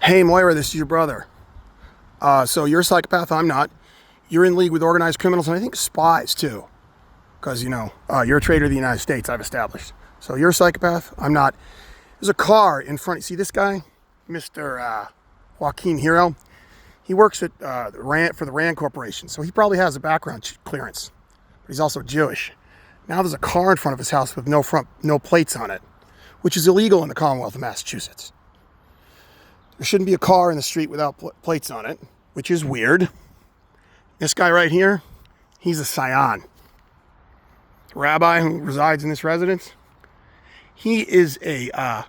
Hey Moira, this is your brother. So you're a psychopath, I'm not. You're in league with organized criminals and I think spies too. Because, you're a traitor to the United States, I've established. So you're a psychopath, I'm not. There's a car in front. See this guy? Mr. Joaquin Hero? He works at for the RAND Corporation, so he probably has a background clearance. But he's also Jewish. Now there's a car in front of his house with no plates on it, which is illegal in the Commonwealth of Massachusetts. There shouldn't be a car in the street without plates on it, which is weird. This guy right here, he's a Scion. The rabbi who resides in this residence, he is a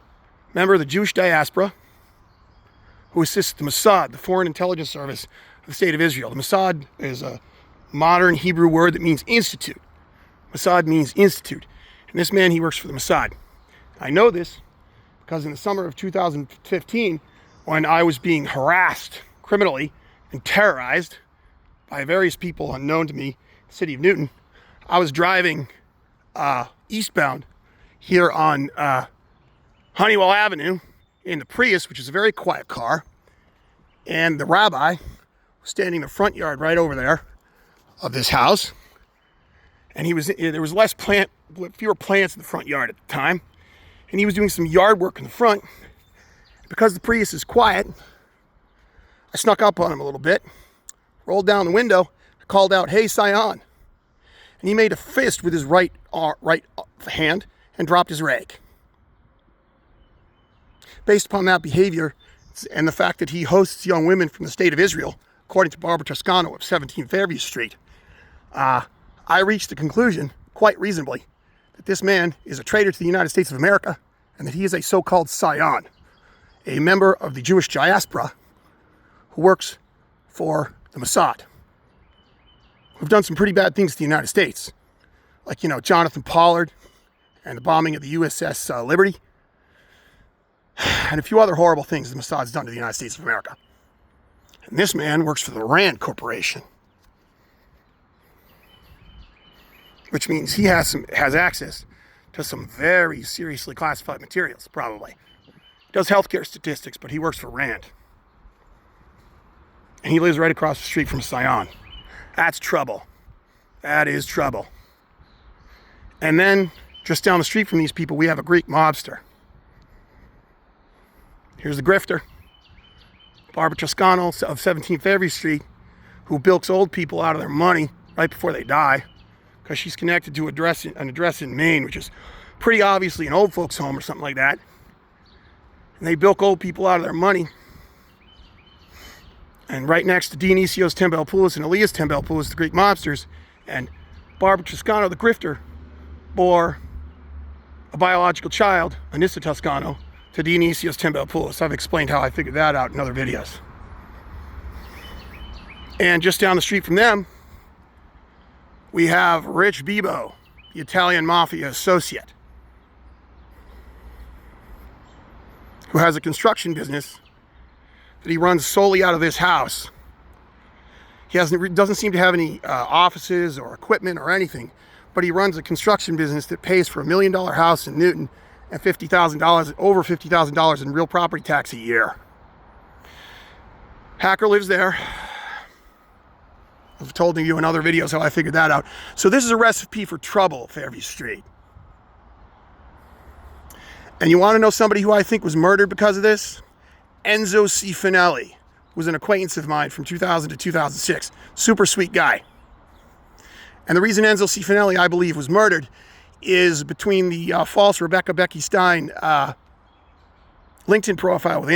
member of the Jewish diaspora who assists the Mossad, the Foreign Intelligence Service of the State of Israel. The Mossad is a modern Hebrew word that means institute. Mossad means institute. And this man, he works for the Mossad. I know this because in the summer of 2015, when I was being harassed criminally and terrorized by various people unknown to me in the city of Newton, I was driving eastbound here on Honeywell Avenue in the Prius, which is a very quiet car, and the rabbi was standing in the front yard right over there of this house, and there was fewer plants in the front yard at the time, and he was doing some yard work in the front. Because the Prius is quiet, I snuck up on him a little bit, rolled down the window, called out, "Hey, Scion." And he made a fist with his right hand and dropped his rag. Based upon that behavior and the fact that he hosts young women from the state of Israel, according to Barbara Toscano of 17 Fairview Street, I reached the conclusion, quite reasonably, that this man is a traitor to the United States of America and that he is a so-called Scion, a member of the Jewish diaspora who works for the Mossad, who've done some pretty bad things to the United States, like, Jonathan Pollard and the bombing of the USS Liberty, and a few other horrible things the Mossad's done to the United States of America. And this man works for the RAND Corporation, which means he has access to some very seriously classified materials, probably. He does healthcare statistics, but he works for RAND. And he lives right across the street from Scion. That's trouble. That is trouble. And then, just down the street from these people, we have a Greek mobster. Here's the grifter, Barbara Toscano of 17 Fairview Street, who bilks old people out of their money right before they die, because she's connected to an address in Maine, which is pretty obviously an old folks' home or something like that. And they bilk old people out of their money. And right next to Dionysios Tembelopoulos and Elias Tembelopoulos, the Greek mobsters, and Barbara Toscano, the grifter, bore a biological child, Anissa Toscano, to Dionysios Tembelopoulos. I've explained how I figured that out in other videos. And just down the street from them, we have Rich Bibo, the Italian mafia associate, who has a construction business that he runs solely out of this house. He doesn't seem to have any offices or equipment or anything, but he runs a construction business that pays for $1 million house in Newton and over $50,000 in real property tax a year. Hacker lives there. I've told you in other videos how I figured that out. So this is a recipe for trouble, Fairview Street. And you want to know somebody who I think was murdered because of this? Enzo Cifinelli was an acquaintance of mine from 2000 to 2006. Super sweet guy. And the reason Enzo Cifinelli, I believe, was murdered is between the false Rebecca Becky Stein LinkedIn profile with